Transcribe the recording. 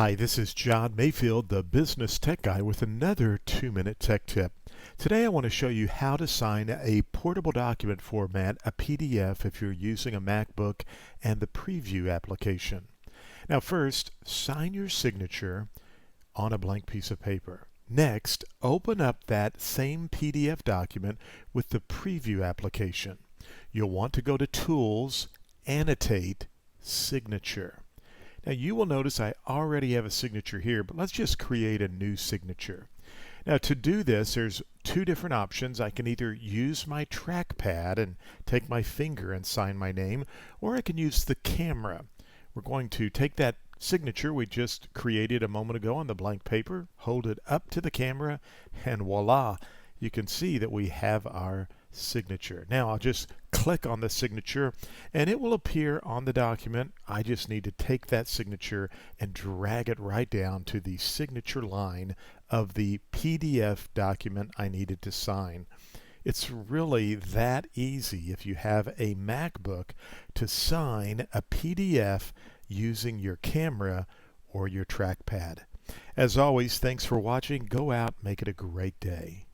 Hi, this is John Mayfield, the Business Tech Guy, with another 2-minute tech tip. Today I want to show you how to sign a portable document format, a PDF, if you're using a MacBook and the Preview application. Now first, sign your signature on a blank piece of paper. Next, open up that same PDF document with the Preview application. You'll want to go to Tools, Annotate, Signature. Now you will notice I already have a signature here, but let's just create a new signature. Now to do this, there's two different options. I can either use my trackpad and take my finger and sign my name, or I can use the camera. We're going to take that signature we just created a moment ago on the blank paper, hold it up to the camera, and voila, you can see that we have our signature. Now I'll just click on the signature and it will appear on the document. I just need to take that signature and drag it right down to the signature line of the PDF document I needed to sign. It's really that easy if you have a MacBook to sign a PDF using your camera or your trackpad. As always, thanks for watching. Go out, make it a great day.